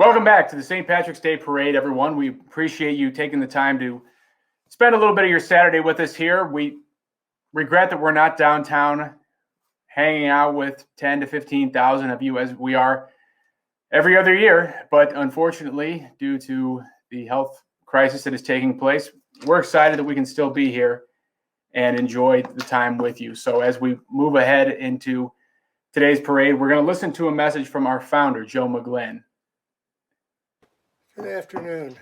Welcome back to the St. Patrick's Day Parade, everyone. We appreciate you taking the time to spend a little bit of your Saturday with us here. We regret that we're not downtown hanging out with 10 to 15,000 of you as we are every other year. But unfortunately, due to the health crisis that is taking place, we're excited that we can still be here and enjoy the time with you. So as we move ahead into today's parade, we're going to listen to a message from our founder, Joe McGlynn. Good afternoon.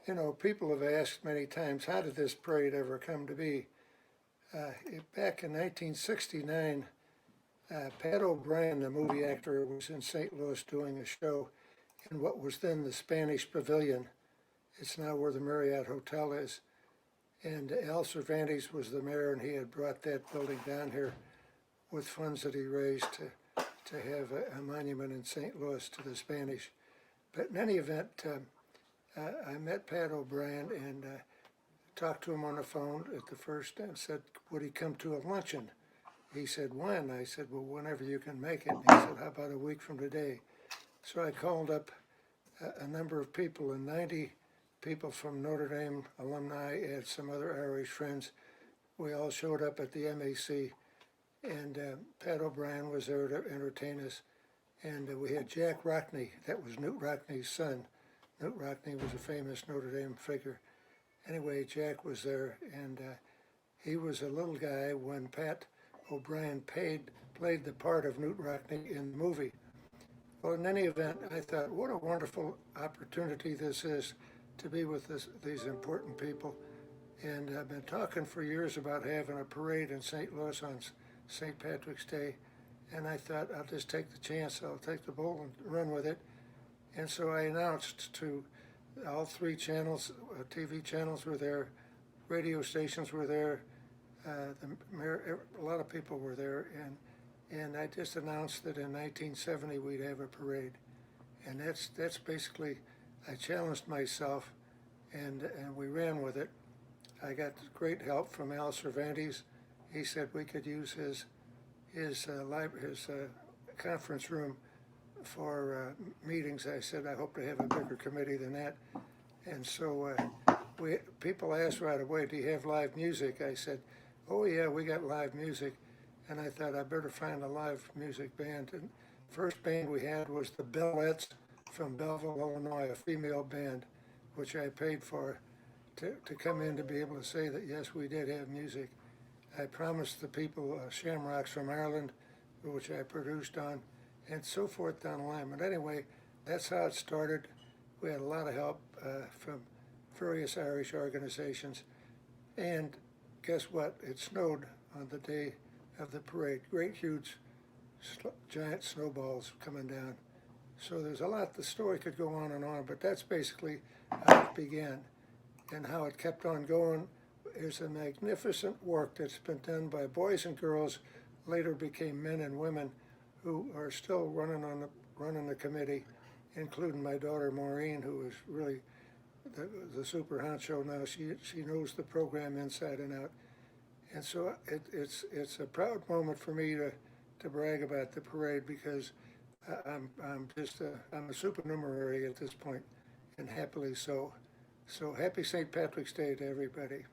You know, people have asked many times, how did this parade ever come to be? Back in 1969, Pat O'Brien, the movie actor, was in St. Louis doing a show in what was then the Spanish Pavilion. It's now where the Marriott Hotel is. And Al Cervantes was the mayor, and he had brought that building down here with funds that he raised to have a monument in St. Louis to the Spanish. But in any event, I met Pat O'Brien and talked to him on the phone at the first and said, would he come to a luncheon? He said, when? I said, well, whenever you can make it. And he said, how about a week from today? So I called up a number of people, and 90 people from Notre Dame alumni and some other Irish friends. We all showed up at the MAC, and Pat O'Brien was there to entertain us. And we had Jack Rockney, that was Knute Rockney's son. Knute Rockney was a famous Notre Dame figure. Anyway, Jack was there, and he was a little guy when Pat O'Brien played the part of Knute Rockney in the movie. Well, in any event, I thought, what a wonderful opportunity this is to be with these important people. And I've been talking for years about having a parade in St. Louis on St. Patrick's Day. And I thought, I'll just take the chance, I'll take the bull and run with it. And so I announced to all 3 channels, TV channels were there, radio stations were there, a lot of people were there, and I just announced that in 1970 we'd have a parade. And that's basically, I challenged myself, and we ran with it. I got great help from Al Cervantes. He said we could use his conference room for meetings. I said, I hope to have a bigger committee than that. And so people asked right away, do you have live music? I said, oh yeah, we got live music. And I thought I better find a live music band. And the first band we had was the Bellettes from Belleville, Illinois, a female band, which I paid for to come in to be able to say that yes, we did have music. I promised the people Shamrocks from Ireland, which I produced on, and so forth down the line. But anyway, that's how it started. We had a lot of help from various Irish organizations. And guess what? It snowed on the day of the parade. Great, huge, giant snowballs coming down. So there's a lot, the story could go on, but that's basically how it began and how it kept on going. There's a magnificent work that's been done by boys and girls, later became men and women, who are still running the committee, including my daughter Maureen, who is really the super honcho now. She knows the program inside and out, and so it's a proud moment for me to brag about the parade, because I'm a supernumerary at this point, and happily so. So happy St. Patrick's Day to everybody.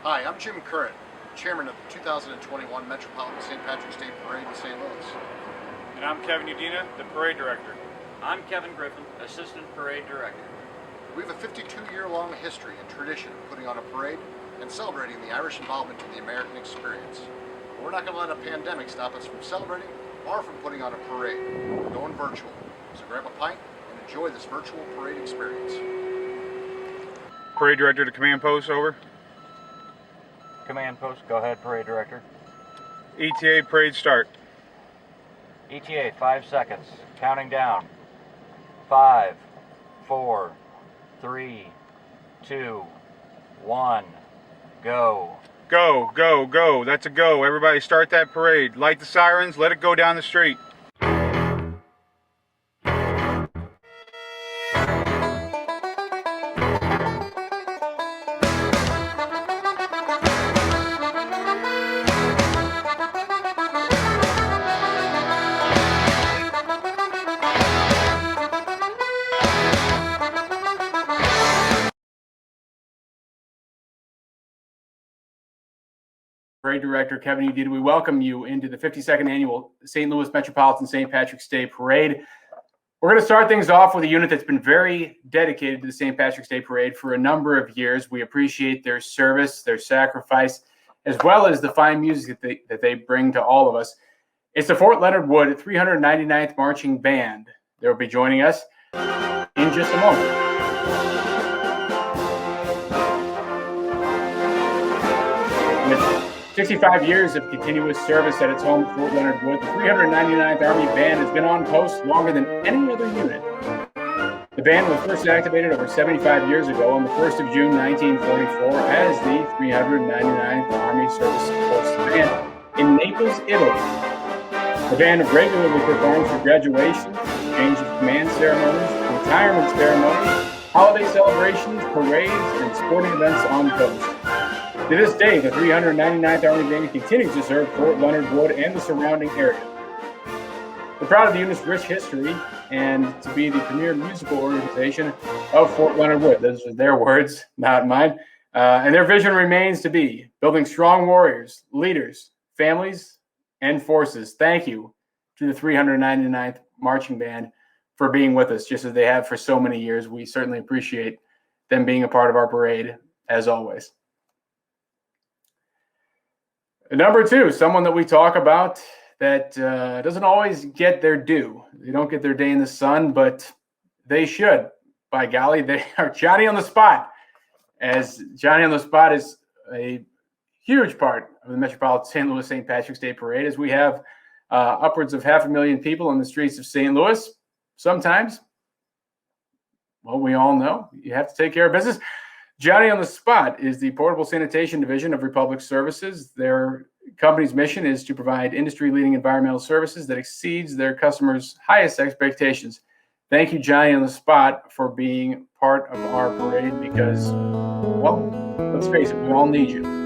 Hi, I'm Jim Curran, chairman of the 2021 Metropolitan St. Patrick's Day Parade in St. Louis. And I'm Kevin Udina, the parade director. I'm Kevin Griffin, assistant parade director. We have a 52-year-long history and tradition of putting on a parade and celebrating the Irish involvement in the American experience. But we're not going to let a pandemic stop us from celebrating or from putting on a parade. We're going virtual. So grab a pint and enjoy this virtual parade experience. Parade director to command post, over. Command post, go ahead, parade director. ETA parade start. ETA, 5 seconds. Counting down. 5, 4, 3, 2, 1, go. Go, go, go. That's a go. Everybody start that parade. Light the sirens, let it go down the street. Parade Director Kevin Udina, we welcome you into the 52nd Annual St. Louis Metropolitan St. Patrick's Day Parade. We're going to start things off with a unit that's been very dedicated to the St. Patrick's Day Parade for a number of years. We appreciate their service, their sacrifice, as well as the fine music that they bring to all of us. It's the Fort Leonard Wood 399th Marching Band. They'll be joining us in just a moment. With 65 years of continuous service at its home, Fort Leonard Wood, the 399th Army Band has been on post longer than any other unit. The band was first activated over 75 years ago on the 1st of June 1944 as the 399th Army Service Post Band in Naples, Italy. The band regularly performs for graduations, change of command ceremonies, retirement ceremonies, holiday celebrations, parades, and sporting events on post. To this day, the 399th Army Band continues to serve Fort Leonard Wood and the surrounding area. We're proud of the unit's rich history and to be the premier musical organization of Fort Leonard Wood. Those are their words, not mine. And their vision remains to be building strong warriors, leaders, families, and forces. Thank you to the 399th Marching Band for being with us, just as they have for so many years. We certainly appreciate them being a part of our parade, as always. Number two, someone that we talk about that doesn't always get their due. They don't get their day in the sun, but they should. By golly, they are Johnny on the Spot. As Johnny on the Spot is a huge part of the Metropolitan St. Louis St. Patrick's Day Parade, as we have upwards of 500,000 people on the streets of St. Louis. Sometimes, well, we all know you have to take care of business. Johnny on the Spot is the Portable Sanitation Division of Republic Services. Their company's mission is to provide industry-leading environmental services that exceeds their customers' highest expectations. Thank you, Johnny on the Spot, for being part of our parade because, well, let's face it, we all need you.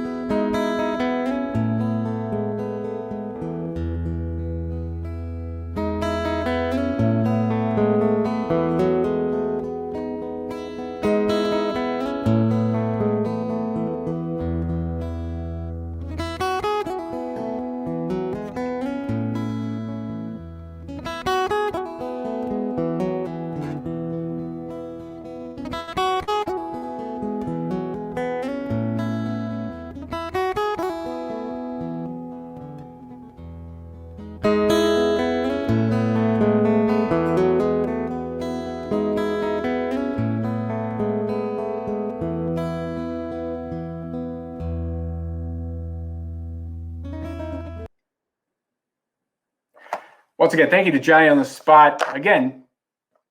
Once again, thank you to Johnny on the Spot. Again,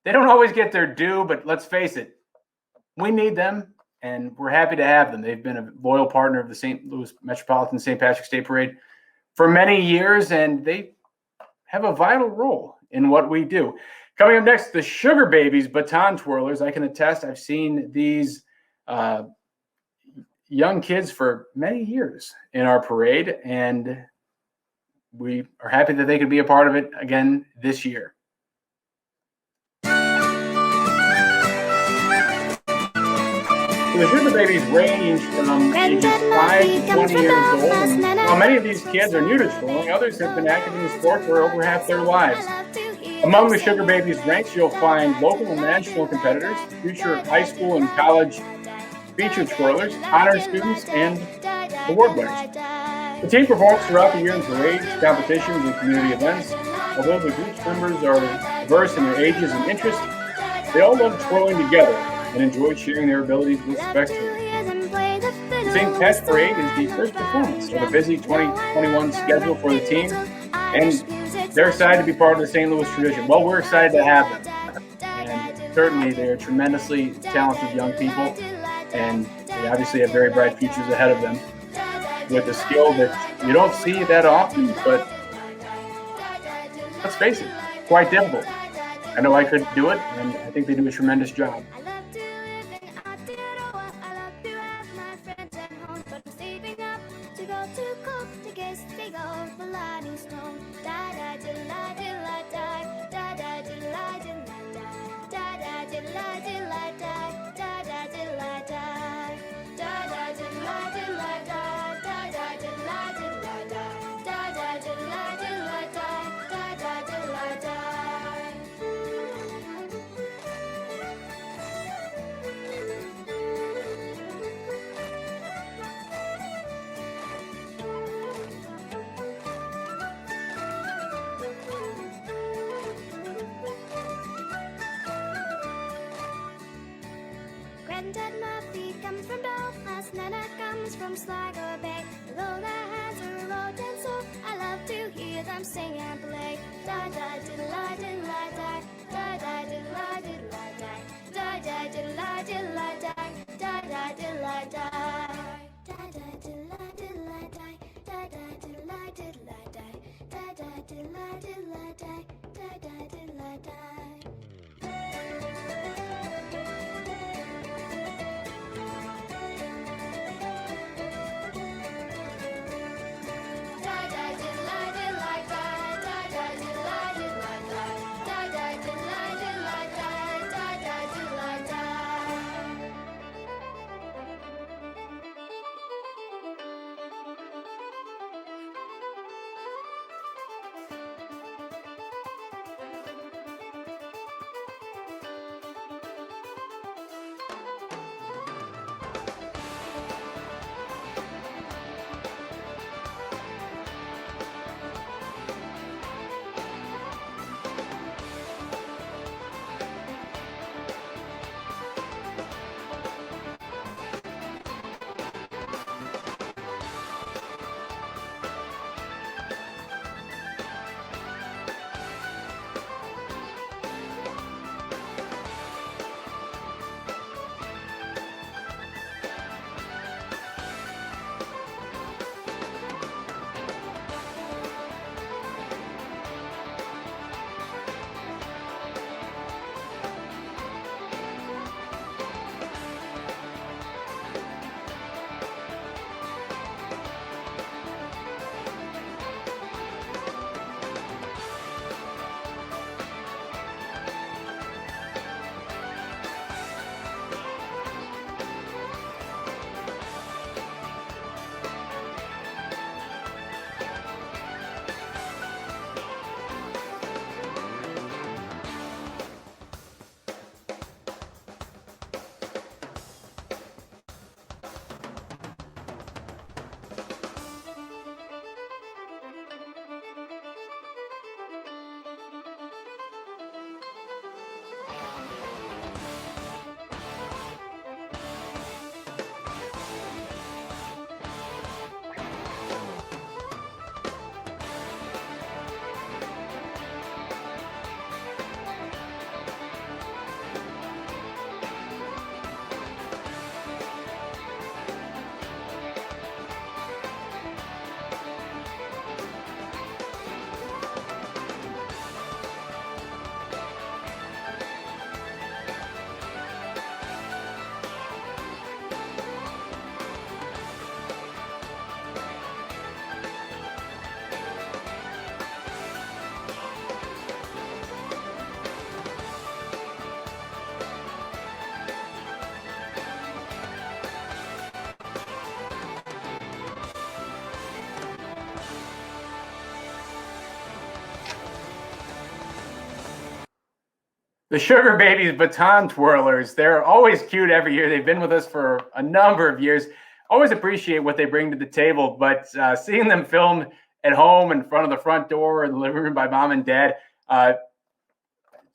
they don't always get their due, but let's face it, we need them, and we're happy to have them. They've been a loyal partner of the St. Louis Metropolitan St. Patrick's Day Parade for many years, and they have a vital role in what we do. Coming up next, the Sugar Babies Baton Twirlers. I can attest, I've seen these young kids for many years in our parade, and we are happy that they could be a part of it again this year. So the Sugar Babies range from ages 5 to 20 years old. And while many of these kids are new to twirling, others have been active in the sport for over half their lives. Among the Sugar Babies ranks, you'll find local and national competitors, future high school and college featured twirlers, honor students, and award winners. The team performs throughout the year in parades, competitions, and community events. Although the group's members are diverse in their ages and interests, they all love twirling together and enjoy sharing their abilities with spectators. The St. Pat's Parade is the first performance of a busy 2021 schedule for the team, and they're excited to be part of the St. Louis tradition. Well, we're excited to have them, and certainly they're tremendously talented young people, and they obviously have very bright futures ahead of them with a skill that you don't see that often, but let's face it, quite difficult. I know I couldn't do it, and I think they do a tremendous job. Granddad Murphy comes from Belfast, Nana comes from Sligo Bay. Though their hands are rolled and soft, I love to hear them sing and play. Da da diddle diddle da, da da diddle diddle da, da da diddle diddle da, da da diddle da, da da diddle diddle da, da da diddle diddle da, da da diddle diddle da, da da diddle da. The Sugar Babies Baton Twirlers. They're always cute every year. They've been with us for a number of years. Always appreciate what they bring to the table, but seeing them filmed at home in front of the front door in the living room by mom and dad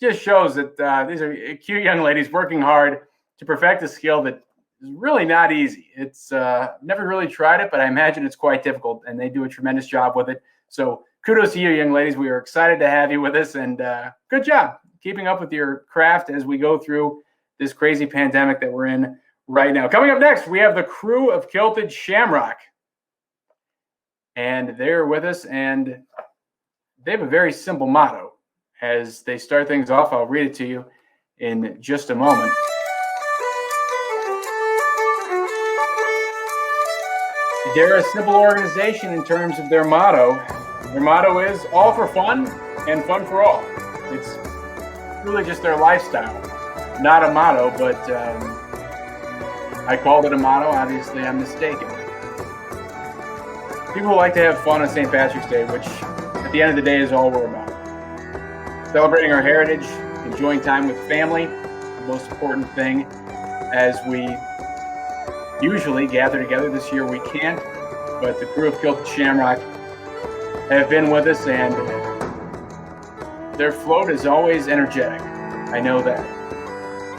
just shows that these are cute young ladies working hard to perfect a skill that is really not easy. It's never really tried it, but I imagine it's quite difficult, and they do a tremendous job with it. So kudos to you, young ladies. We are excited to have you with us, and good job keeping up with your craft as we go through this crazy pandemic that we're in right now. Coming up next, we have the crew of Kilted Shamrock, and they're with us, and they have a very simple motto. As they start things off, I'll read it to you in just a moment. They're a simple organization in terms of their motto. Their motto is all for fun and fun for all. It's really just their lifestyle, not a motto, but I called it a motto. Obviously, I'm mistaken. People like to have fun on St. Patrick's Day, which at the end of the day is all we're about. Celebrating our heritage, enjoying time with family, the most important thing as we usually gather together. This year we can't, but the crew of Kilted Shamrock have been with us, and their float is always energetic. I know that.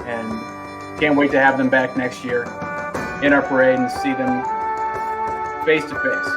And can't wait to have them back next year in our parade and see them face to face.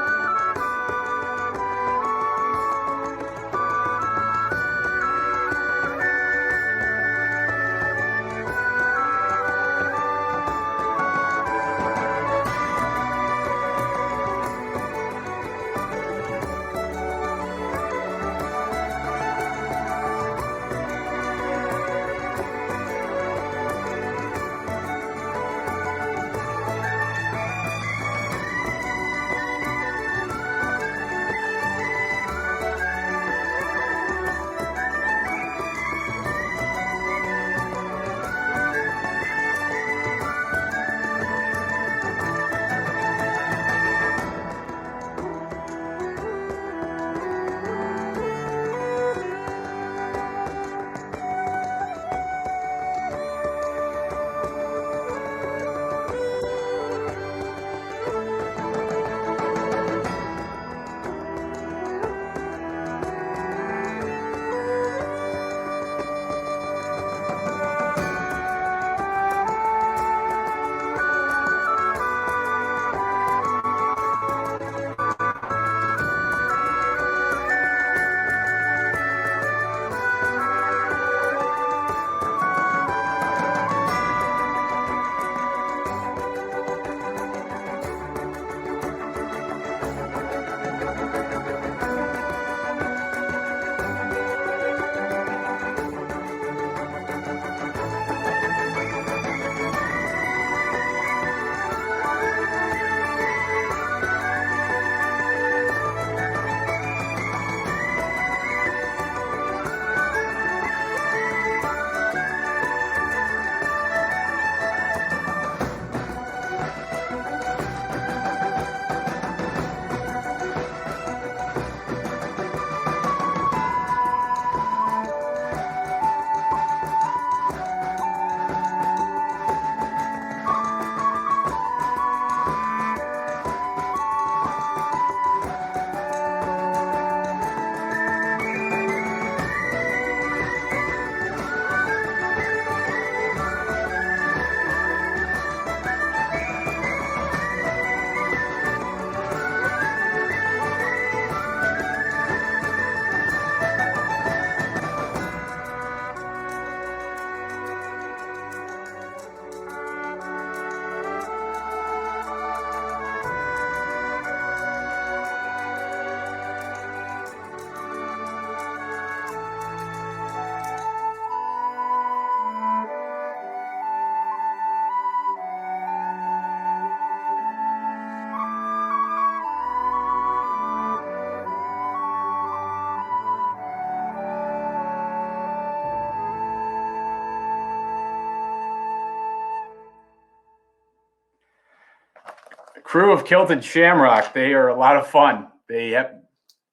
Crew of Kilted Shamrock. They are a lot of fun. They have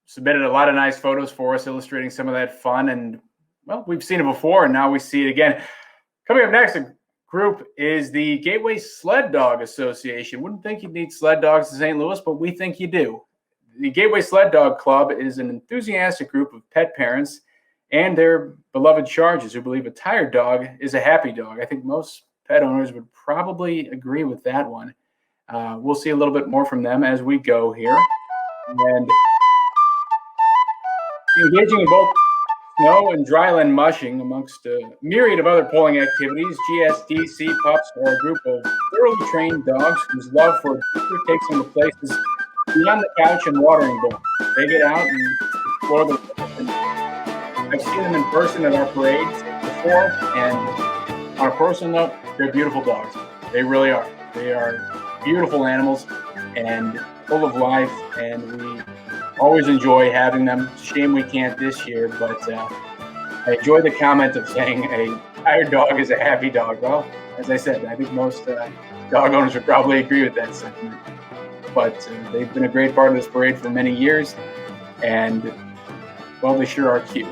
submitted a lot of nice photos for us, illustrating some of that fun. And well, we've seen it before, and now we see it again. Coming up next, a group is the Gateway Sled Dog Association. Wouldn't think you'd need sled dogs in St. Louis, but we think you do. The Gateway Sled Dog Club is an enthusiastic group of pet parents and their beloved charges who believe a tired dog is a happy dog. I think most pet owners would probably agree with that one. We'll see a little bit more from them as we go here. And engaging in both snow and dryland mushing amongst a myriad of other polling activities, GSDC Pups are a group of thoroughly trained dogs whose love for adventure takes them to places beyond the couch and watering bowl. They get out and explore the world. And I've seen them in person at our parades before, and on a personal note, they're beautiful dogs. They really are. They are beautiful animals and full of life, and we always enjoy having them. Shame we can't this year, but I enjoy the comment of saying a tired dog is a happy dog. Well, as I said, I think most dog owners would probably agree with that sentiment. But they've been a great part of this parade for many years, and, well, they sure are cute.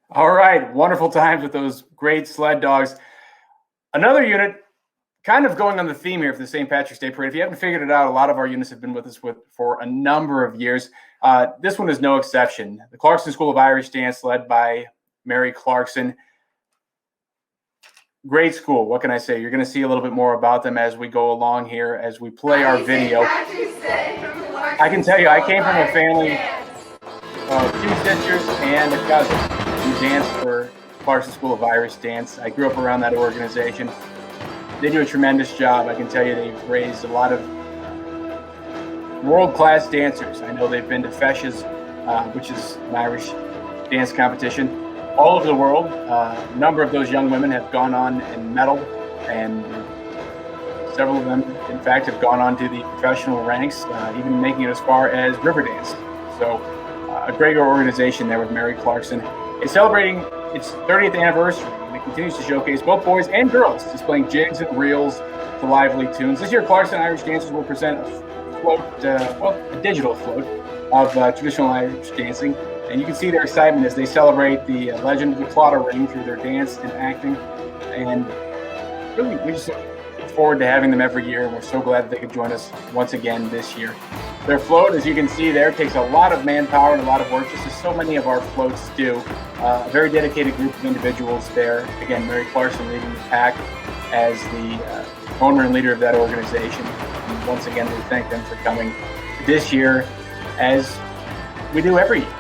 All right, wonderful times with those great sled dogs. Another unit, kind of going on the theme here for the St. Patrick's Day Parade. If you haven't figured it out, a lot of our units have been with us for a number of years. This one is no exception. The Clarkson School of Irish Dance, led by Mary Clarkson. Great school. What can I say? You're going to see a little bit more about them as we go along here, as we play our video. I can tell you, I came from a family of 2 sisters and a cousin who danced for Clarkson School of Irish Dance. I grew up around that organization. They do a tremendous job. I can tell you they've raised a lot of world-class dancers. I know they've been to Feshes, which is an Irish dance competition, all over the world. A number of those young women have gone on and medaled, and several of them, in fact, have gone on to the professional ranks, even making it as far as Riverdance. So a great organization there with Mary Clarkson. It's celebrating its 30th anniversary, and it continues to showcase both boys and girls, displaying jigs and reels to lively tunes. This year, Clarkson Irish Dancers will present a float, a digital float of traditional Irish dancing. And you can see their excitement as they celebrate the legend of the Clotter Ring through their dance and acting. And really, we just look forward to having them every year, and we're so glad that they could join us once again this year. Their float, as you can see there, takes a lot of manpower and a lot of work, just as so many of our floats do. A very dedicated group of individuals there. Again, Mary Clarkson leading the pack as the owner and leader of that organization. And once again, we thank them for coming this year, as we do every year.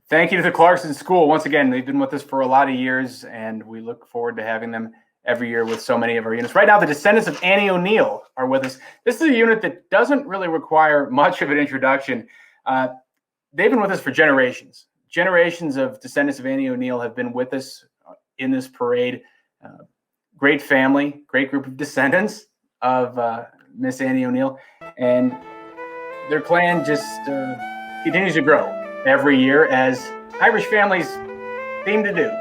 Thank you to the Clarkson School. Once again, they've been with us for a lot of years, and we look forward to having them every year with so many of our units. Right now, the descendants of Annie O'Neill are with us. This is a unit that doesn't really require much of an introduction. They've been with us for generations. generations of descendants of Annie O'Neill have been with us in this parade. Great family, great group of descendants of Miss Annie O'Neill, and their clan just continues to grow every year, as Irish families seem to do.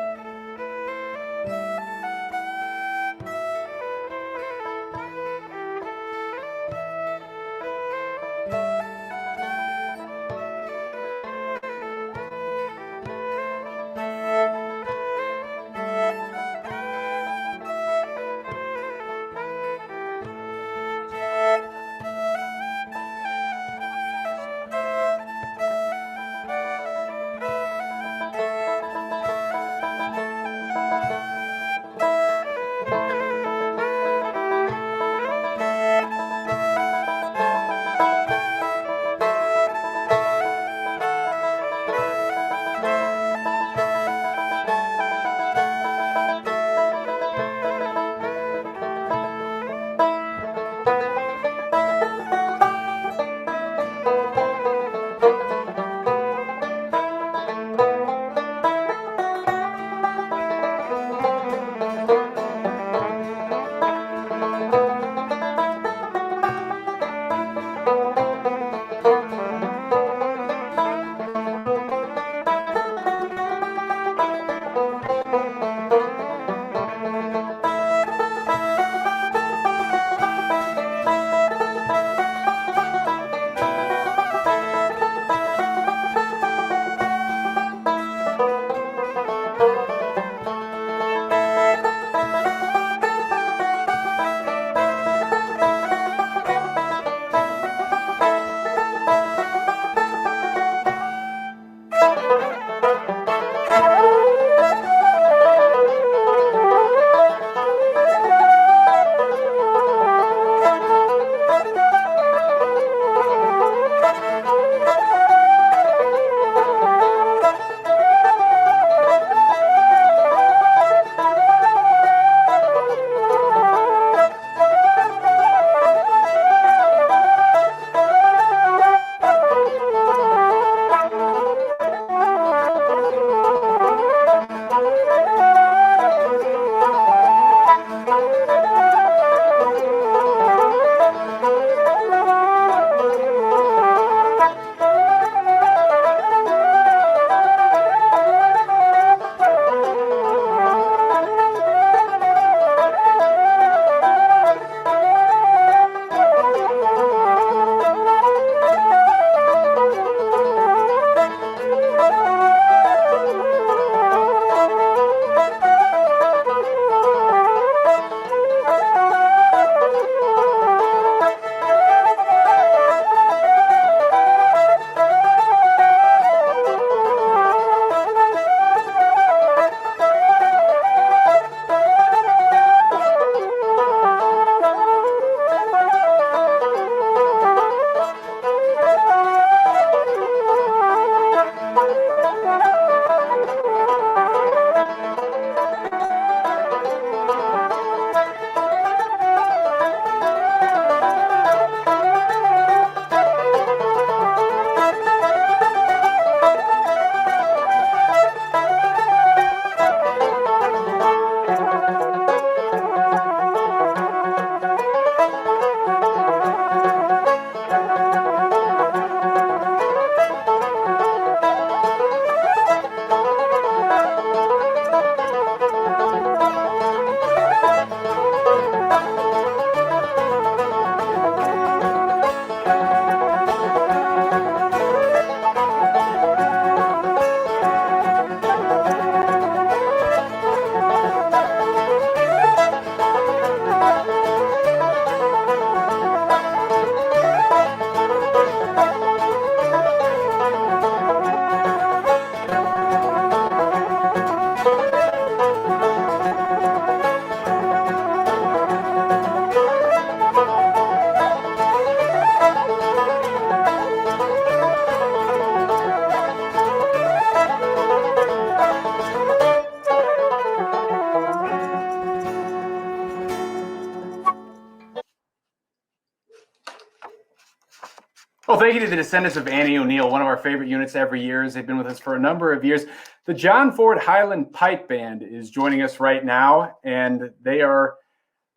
thank you to the descendants of Annie O'Neill, one of our favorite units every year. They've been with us for a number of years. The John Ford Highland Pipe Band is joining us right now, and they are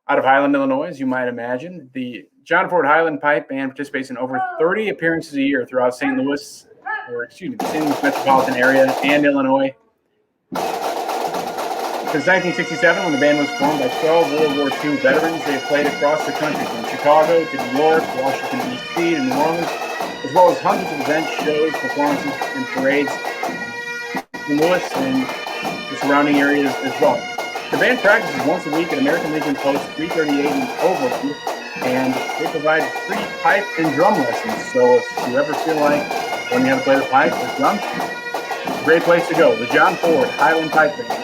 out of Highland, Illinois, as you might imagine. The John Ford Highland Pipe Band participates in over 30 appearances a year throughout St. Louis, the St. Louis metropolitan area and Illinois. Since 1967, when the band was formed by 12 World War II veterans, they have played across the country, from Chicago to New York, Washington, D.C., and New Orleans, as well as hundreds of events, shows, performances, and parades in Louis and the surrounding areas as well. The band practices once a week at American Legion Post 338 in Overland, and they provide free pipe and drum lessons. So if you ever feel like learning how to play the pipe or drum, it's a great place to go. The John Ford Highland Pipe Band.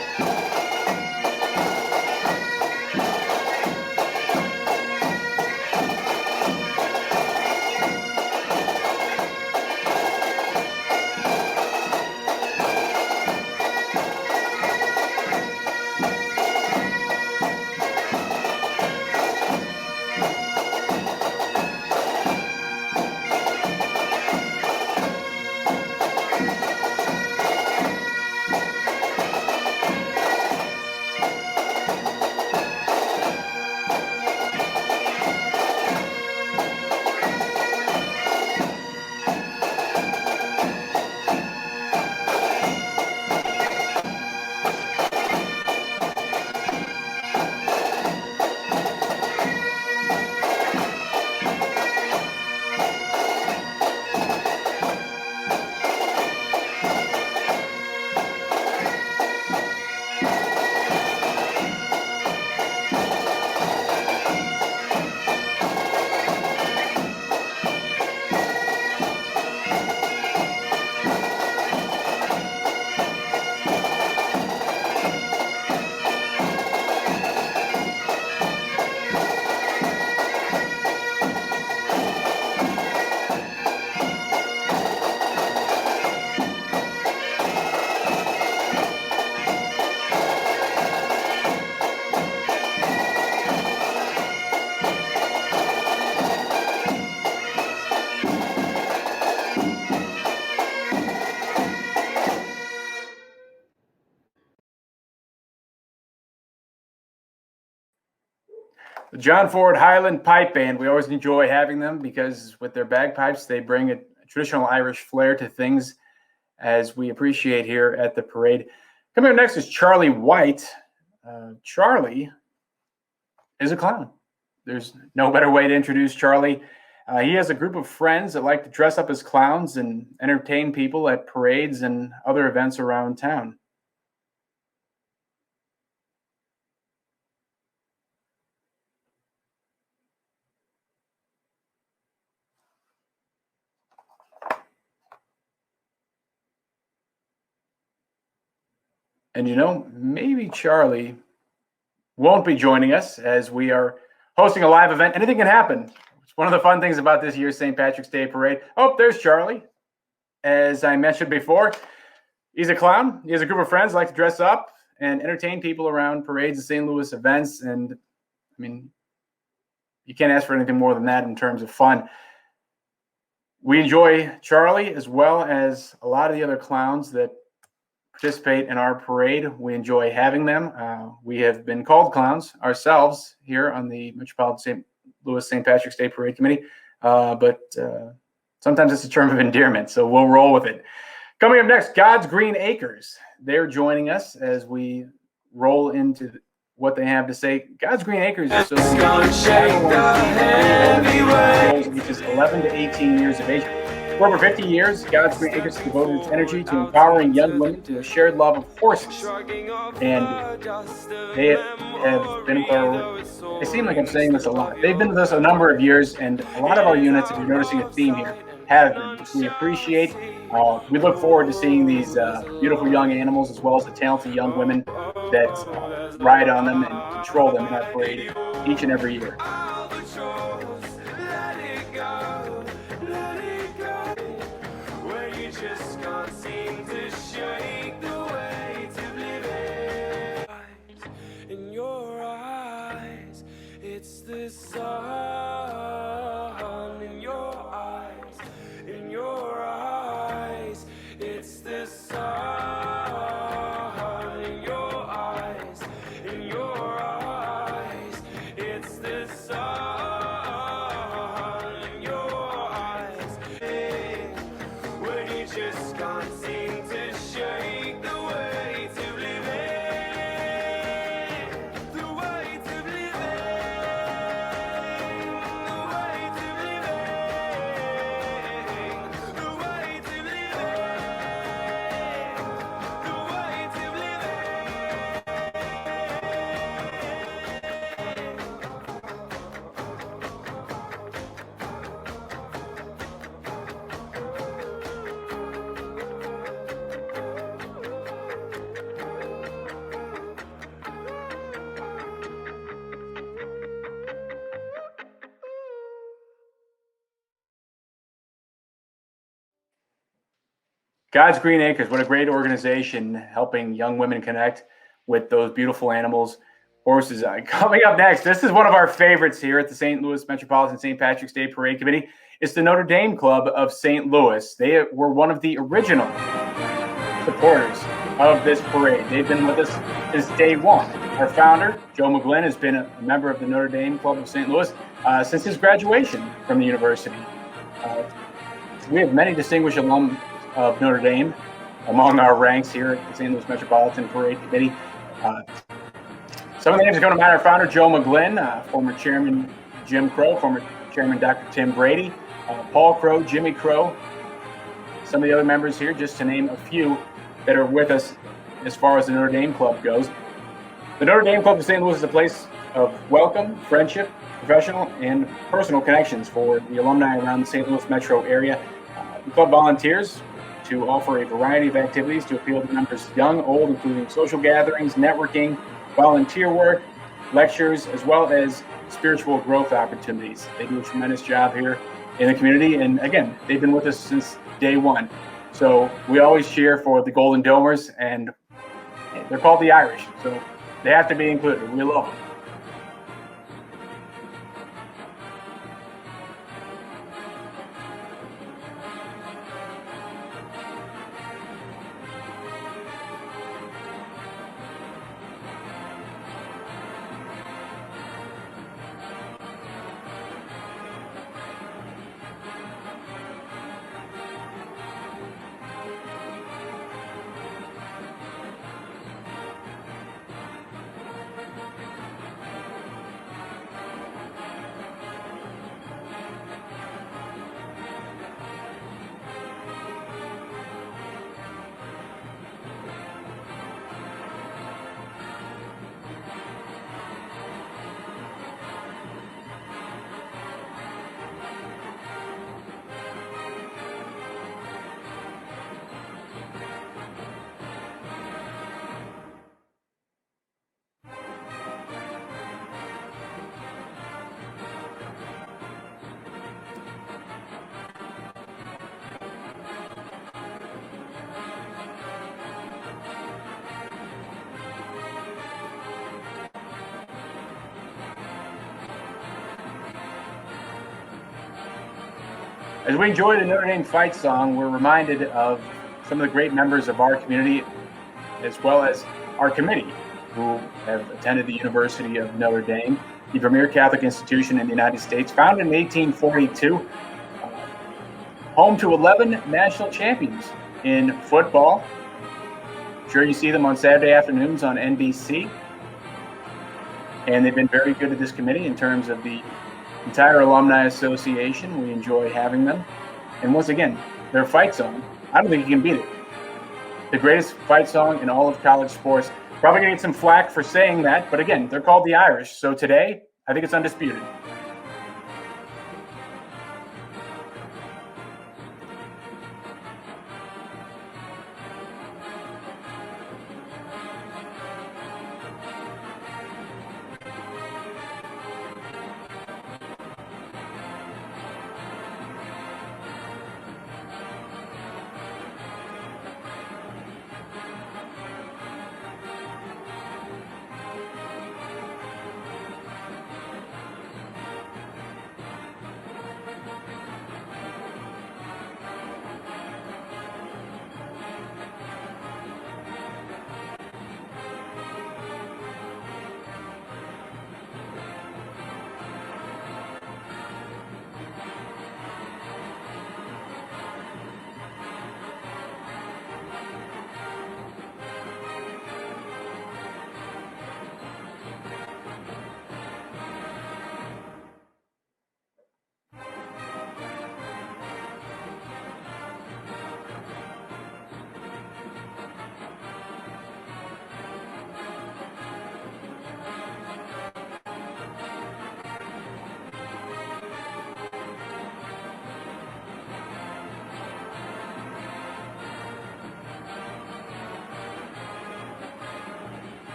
The John Ford Highland Pipe Band, we always enjoy having them because with their bagpipes, they bring a traditional Irish flair to things, as we appreciate here at the parade. Coming up next is Charlie White. Charlie is a clown. There's no better way to introduce Charlie. He has a group of friends that like to dress up as clowns and entertain people at parades and other events around town. And you know, maybe Charlie won't be joining us as we are hosting a live event. Anything can happen. It's one of the fun things about this year's St. Patrick's Day Parade. Oh, there's Charlie. As I mentioned before, he's a clown. He has a group of friends who like to dress up and entertain people around parades and St. Louis events. And I mean, you can't ask for anything more than that in terms of fun. We enjoy Charlie as well as a lot of the other clowns that participate in our parade. We enjoy having them. We have been called clowns ourselves here on the Metropolitan St. Louis St. Patrick's Day Parade Committee, but sometimes it's a term of endearment, so we'll roll with it. Coming up next, God's Green Acres. They're joining us as we roll into what they have to say. God's Green Acres is ages 11 to 18 years of age. For over 50 years, God's Green Acres has devoted its energy to empowering young women to a shared love of horses. And they have been with our, it seems like I'm saying this a lot. They've been with us a number of years, and a lot of our units, if you're noticing a theme here, have been, which we appreciate. We look forward to seeing these beautiful young animals as well as the talented young women that ride on them and control them in our parade each and every year. In your eyes, it's the sun in your eyes. just can't seem to shake the weight of living. The weight of living. The weight of living. The weight of living. The weight of God's Green Acres, what a great organization helping young women connect with those beautiful animals, horses. Coming up next, this is one of our favorites here at the St. Louis Metropolitan St. Patrick's Day Parade Committee. It's the Notre Dame Club of St. Louis. They were one of the original supporters of this parade. They've been with us since day one. Our founder, Joe McGlynn, has been a member of the Notre Dame Club of St. Louis since his graduation from the university. We have many distinguished alum of Notre Dame among our ranks here at the St. Louis Metropolitan Parade Committee. Some of the names that come to mind are founder Joe McGlynn, former chairman Jim Crow, former chairman Dr. Tim Brady, Paul Crow, Jimmy Crow, some of the other members here, just to name a few that are with us as far as the Notre Dame Club goes. The Notre Dame Club of St. Louis is a place of welcome, friendship, professional, and personal connections for the alumni around the St. Louis metro area. The club volunteers to offer a variety of activities to appeal to members young, old, including social gatherings, networking, volunteer work, lectures, as well as spiritual growth opportunities. They do a tremendous job here in the community, and again, they've been with us since day one. So we always cheer for the Golden Domers, and they're called the Irish, so they have to be included. We love them. As we enjoy the Notre Dame fight song, we're reminded of some of the great members of our community, as well as our committee, who have attended the University of Notre Dame, the premier Catholic institution in the United States, founded in 1842, home to 11 national champions in football. I'm sure you see them on Saturday afternoons on NBC. And they've been very good to this committee in terms of the entire Alumni Association. We enjoy having them. And once again, their fight song, I don't think you can beat it. The greatest fight song in all of college sports. Probably going to get some flack for saying that, but again, they're called the Irish. So today, I think it's undisputed.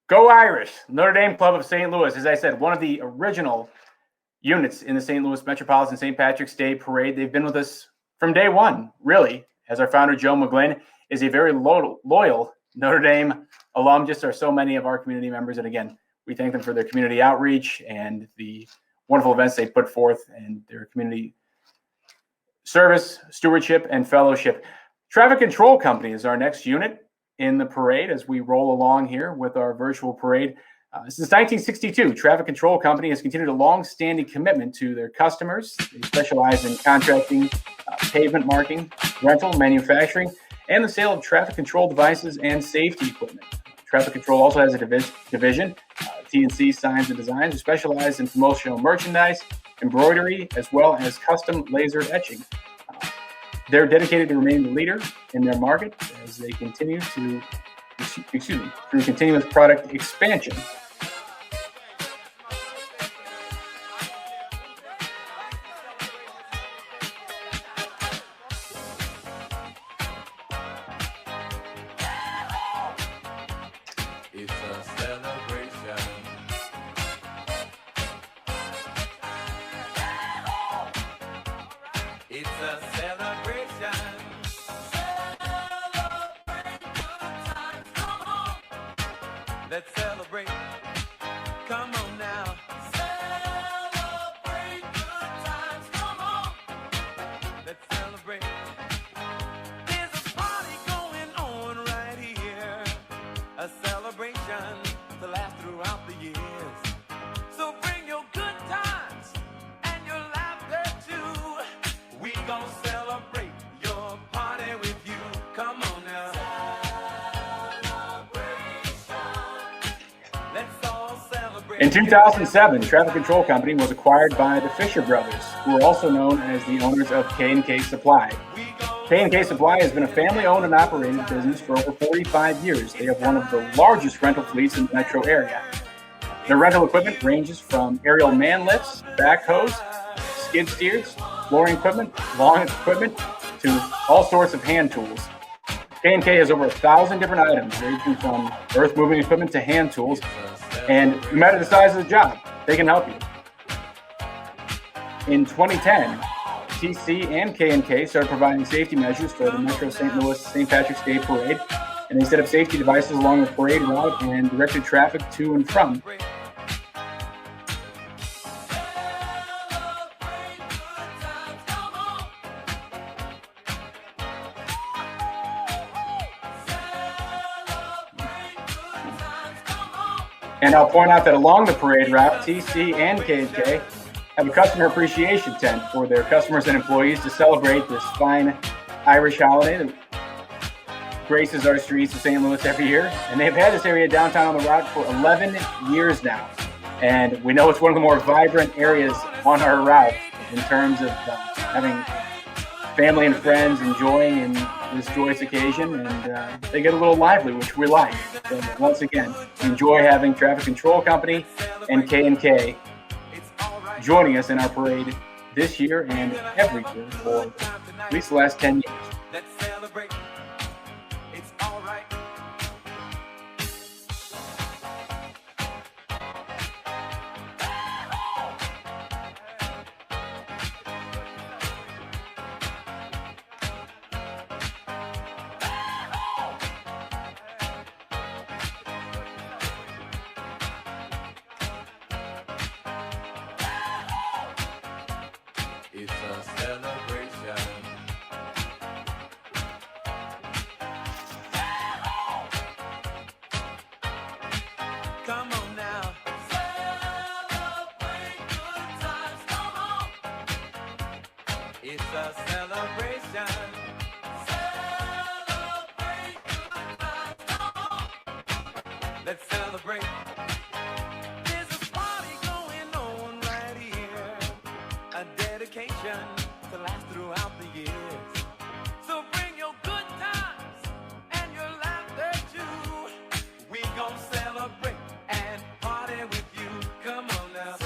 Go Irish! Notre Dame Club of St. Louis, as I said, one of the original units in the St. Louis Metropolitan St. Patrick's Day Parade. They've been with us from day one, really, as our founder, Joe McGlynn, is a very loyal Notre Dame alum, just are so many of our community members. And again, we thank them for their community outreach and the wonderful events they put forth and their community service, stewardship, and fellowship. Traffic Control Company is our next unit in the parade as we roll along here with our virtual parade. Since 1962, Traffic Control Company has continued a long-standing commitment to their customers. They specialize in contracting, pavement marking, rental, manufacturing, and the sale of traffic control devices and safety equipment. Traffic Control also has a division, T&C Signs and Designs, who specialize in promotional merchandise, embroidery, as well as custom laser etching. They're dedicated to remaining the leader in their market as they continue to, through continuous product expansion. It's a celebration. It's a celebration. Celebrate good times, come on. Let's celebrate. Come on now. Celebrate good times, come on. Let's celebrate. There's a party going on right here. A celebration to last throughout the years. So bring your good times and your laughter too. We gon' celebrate your party with you. Come on now. Let's all celebrate. In 2007, Traffic Control Company was acquired by the Fisher Brothers, who are also known as the owners of K&K Supply. K&K Supply has been a family-owned and operated business for over 45 years. They have one of the largest rental fleets in the metro area. Their rental equipment ranges from aerial man lifts, backhoes, skid steers, flooring equipment, lawn equipment, to all sorts of hand tools. K&K has over 1,000 different items, ranging from earth-moving equipment to hand tools, and no matter the size of the job, they can help you. In 2010, TC and K&K started providing safety measures for the Metro St. Louis St. Patrick's Day Parade, and they set up safety devices along the parade route and directed traffic to and from. And I'll point out that along the parade route, TC and K&K have a customer appreciation tent for their customers and employees to celebrate this fine Irish holiday that graces our streets of St. Louis every year. And they've had this area downtown on the route for 11 years now. And we know it's one of the more vibrant areas on our route in terms of having family and friends enjoying in this joyous occasion. And they get a little lively, which we like. So once again, enjoy having Traffic Control Company and K&K joining us in our parade this year and every year for at least the last 10 years. Let's celebrate. It's all right. It's a celebration. Come on now. Celebrate good times. Come on. It's a celebration. Celebrate good times. Come on. Let's celebrate. There's a party going on right here. A dedication to last throughout the years. So bring your good times and your laughter too. We gon' celebrate and party with you. Come on now.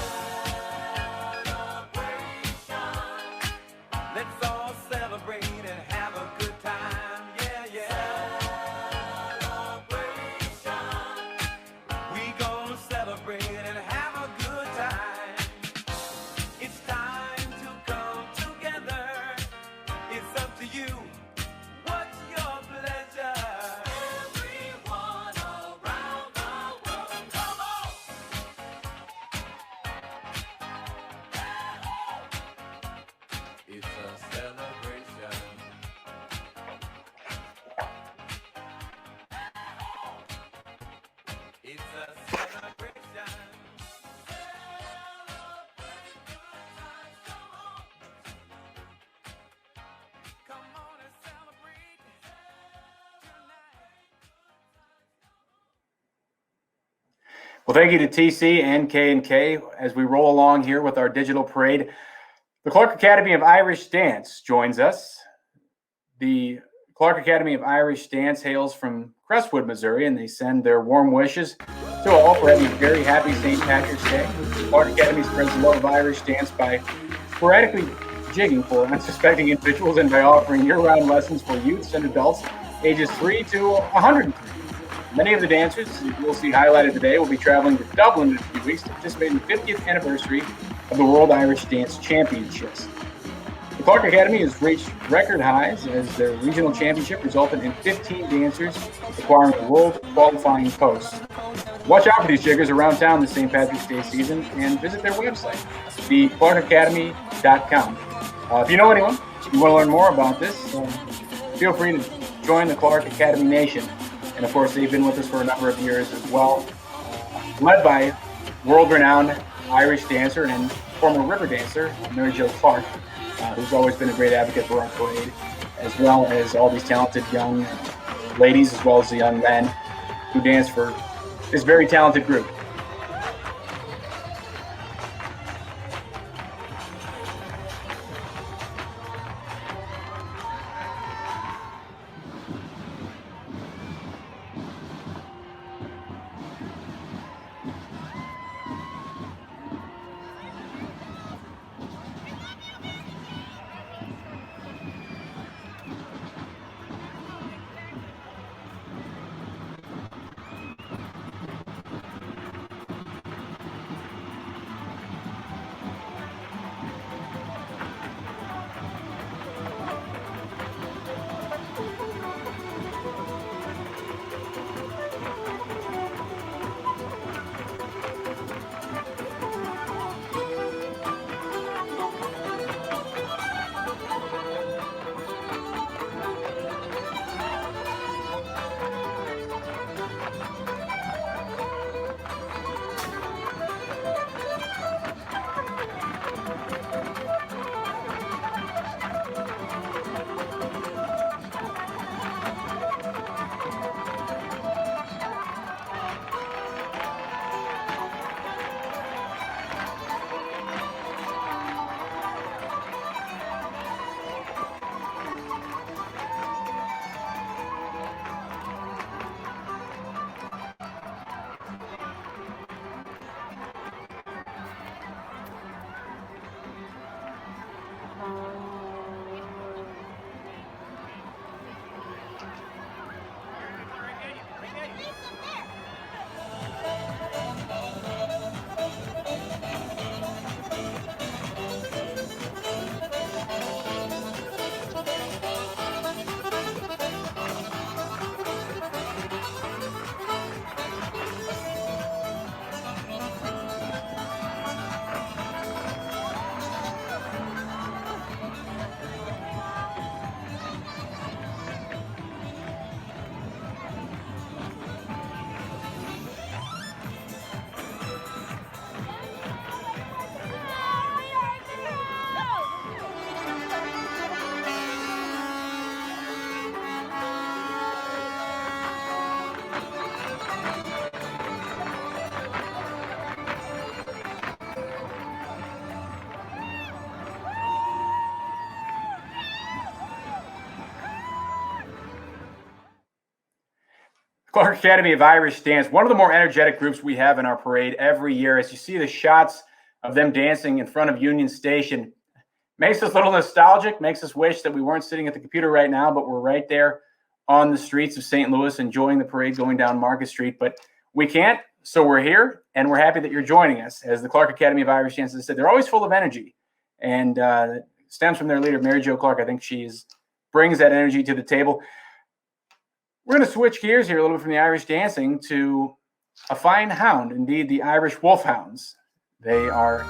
Celebration. Let's all celebrate and have a good time. Yeah, yeah. Celebration. We Well, thank you to TC and K as we roll along here with our digital parade. The Clark Academy of Irish Dance joins us. The Clark Academy of Irish Dance hails from Crestwood, Missouri, and they send their warm wishes to all for having a very happy St. Patrick's Day. The Clark Academy spreads the love of Irish dance by sporadically jigging for unsuspecting individuals and by offering year-round lessons for youths and adults ages 3 to 103. Many of the dancers you'll see highlighted today will be traveling to Dublin in a few weeks to participate in the 50th anniversary of the World Irish Dance Championships. The Clark Academy has reached record highs as their regional championship resulted in 15 dancers acquiring a world qualifying post. Watch out for these jiggers around town this St. Patrick's Day season and visit their website, theclarkacademy.com. If you know anyone you want to learn more about this, feel free to join the Clark Academy Nation. And of course, they've been with us for a number of years as well, led by world-renowned Irish dancer and former river dancer, Mary Jo Clark, who's always been a great advocate for our parade, as well as all these talented young ladies, as well as the young men who dance for this very talented group. Clark Academy of Irish Dance, one of the more energetic groups we have in our parade every year. As you see the shots of them dancing in front of Union Station, makes us a little nostalgic, makes us wish that we weren't sitting at the computer right now, but we're right there on the streets of St. Louis enjoying the parade going down Market Street. But we can't, so we're here, and we're happy that you're joining us. As the Clark Academy of Irish Dance, as I said, they're always full of energy, and it stems from their leader, Mary Jo Clark. I think she brings that energy to the table. We're going to switch gears here a little bit from the Irish dancing to a fine hound, indeed the Irish Wolfhounds. They are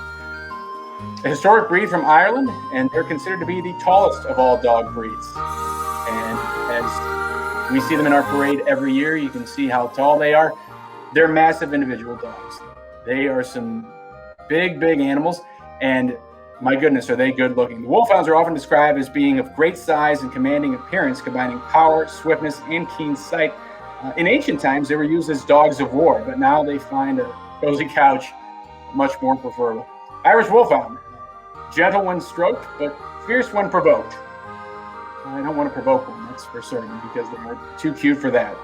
a historic breed from Ireland, and they're considered to be the tallest of all dog breeds. And as we see them in our parade every year, you can see how tall they are. They're massive individual dogs. They are some big, big animals, and my goodness, are they good looking. The Wolfhounds are often described as being of great size and commanding appearance, combining power, swiftness, and keen sight. In ancient times, they were used as dogs of war, but now they find a cozy couch much more preferable. Irish Wolfhound, gentle when stroked, but fierce when provoked. I don't want to provoke one, that's for certain, because they're too cute for that.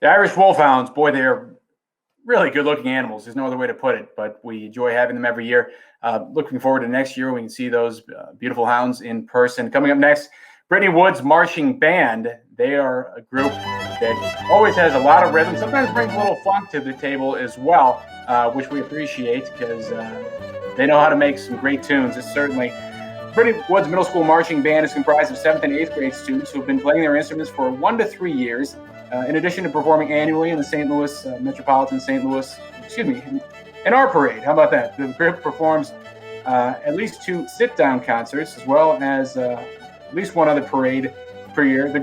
The Irish Wolfhounds, boy, they're really good-looking animals. There's no other way to put it, but we enjoy having them every year. Looking forward to next year, we can see those beautiful hounds in person. Coming up next, Brittany Woods Marching Band. They are a group that always has a lot of rhythm, sometimes brings a little funk to the table as well, which we appreciate because they know how to make some great tunes. It's certainly Brittany Woods Middle School Marching Band is comprised of 7th and 8th grade students who have been playing their instruments for 1 to 3 years. In addition to performing annually in the St. Louis Metropolitan St. Louis, in our parade. How about that? The group performs at least 2 sit-down concerts, as well as at least 1 other parade per year. The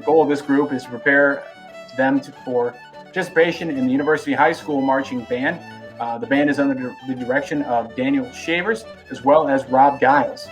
goal of this group is to prepare them for participation in the University High School Marching Band. The band is under the direction of Daniel Shavers, as well as Rob Giles.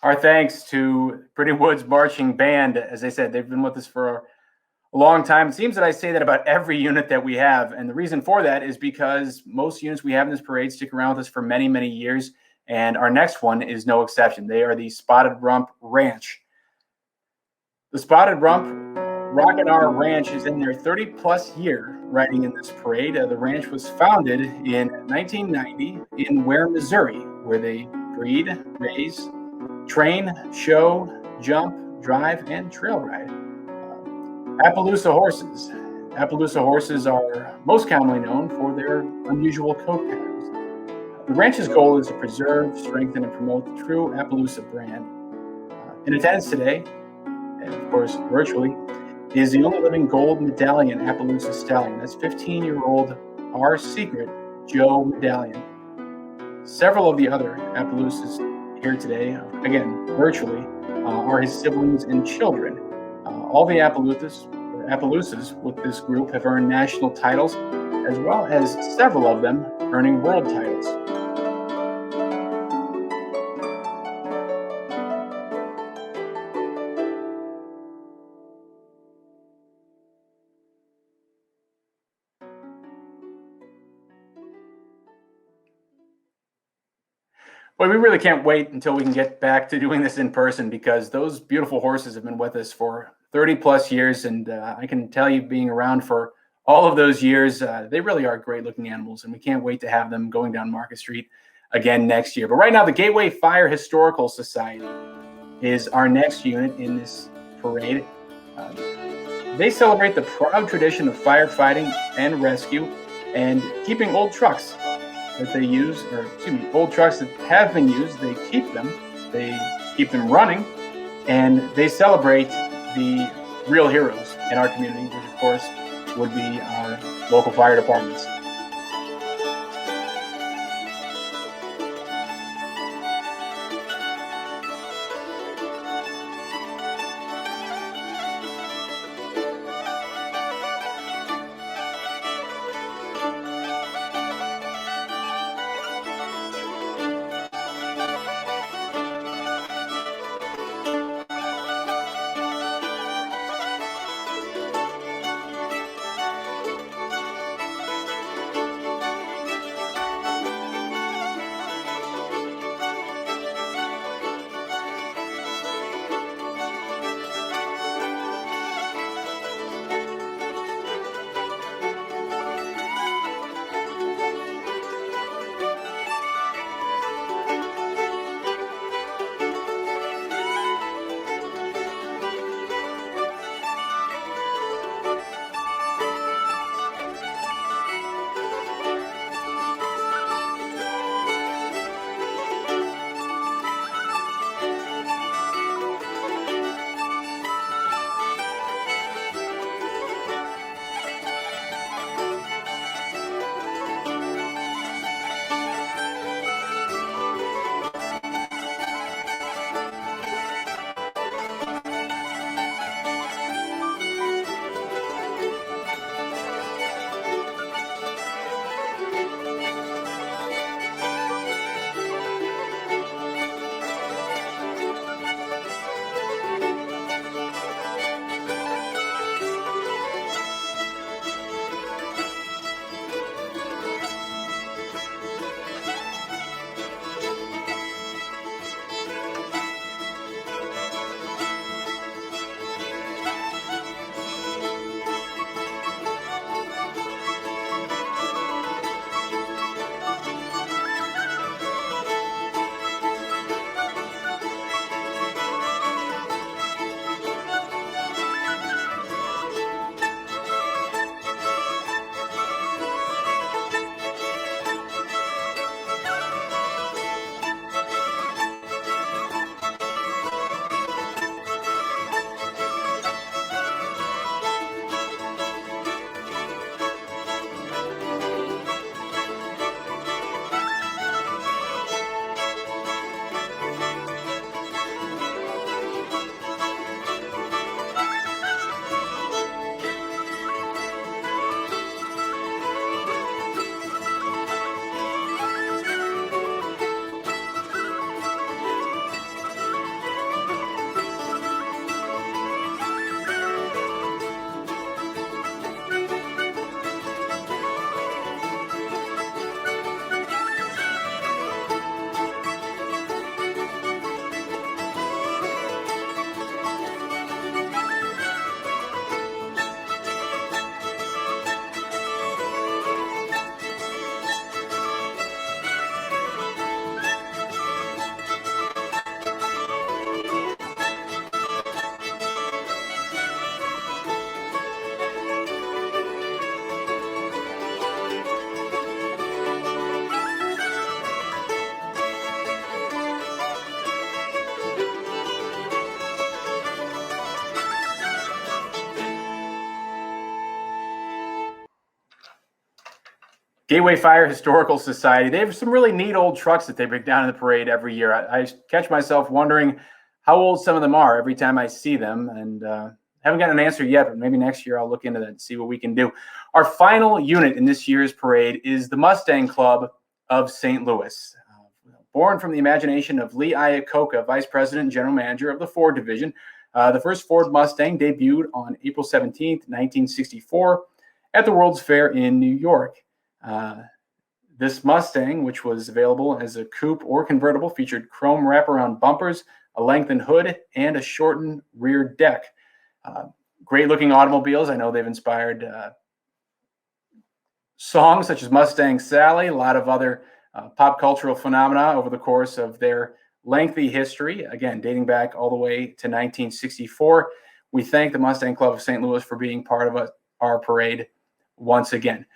Our thanks to Pretty Woods Marching Band. As I said, they've been with us for a long time. It seems that I say that about every unit that we have. And the reason for that is because most units we have in this parade stick around with us for many, many years. And our next one is no exception. They are the Spotted Rump Ranch. The Spotted Rump Rockin' Our Ranch is in their 30-plus year riding in this parade. The ranch was founded in 1990 in Ware, Missouri, where they breed, raise, train, show, jump, drive, and trail ride. Appaloosa horses. Appaloosa horses are most commonly known for their unusual coat patterns. The ranch's goal is to preserve, strengthen, and promote the true Appaloosa brand. In attendance today, and of course virtually, is the only living gold medallion Appaloosa stallion. That's 15-year-old Our Secret Joe Medallion. Several of the other Appaloosas here today, again virtually, are his siblings and children. All the Appaloosas with this group have earned national titles, as well as several of them earning world titles. Well, we really can't wait until we can get back to doing this in person, because those beautiful horses have been with us for 30 plus years. And I can tell you, being around for all of those years, they really are great looking animals. And we can't wait to have them going down Market Street again next year. But right now, the Gateway Fire Historical Society is our next unit in this parade. They celebrate the proud tradition of firefighting and rescue and keeping old trucks that they use, or excuse me, old trucks that have been used. They keep them running, and they celebrate the real heroes in our community, which of course would be our local fire departments. Gateway Fire Historical Society. They have some really neat old trucks that they bring down in the parade every year. I catch myself wondering how old some of them are every time I see them, and haven't gotten an answer yet, but maybe next year I'll look into that and see what we can do. Our final unit in this year's parade is the Mustang Club of St. Louis. Born from the imagination of Lee Iacocca, Vice President and General Manager of the Ford Division, the first Ford Mustang debuted on April 17th, 1964 at the World's Fair in New York. This Mustang, which was available as a coupe or convertible, featured chrome wraparound bumpers, a lengthened hood, and a shortened rear deck. Great looking automobiles. I know they've inspired songs such as Mustang Sally, a lot of other pop cultural phenomena over the course of their lengthy history, again, dating back all the way to 1964. We thank the Mustang Club of St. Louis for being part of our parade once again.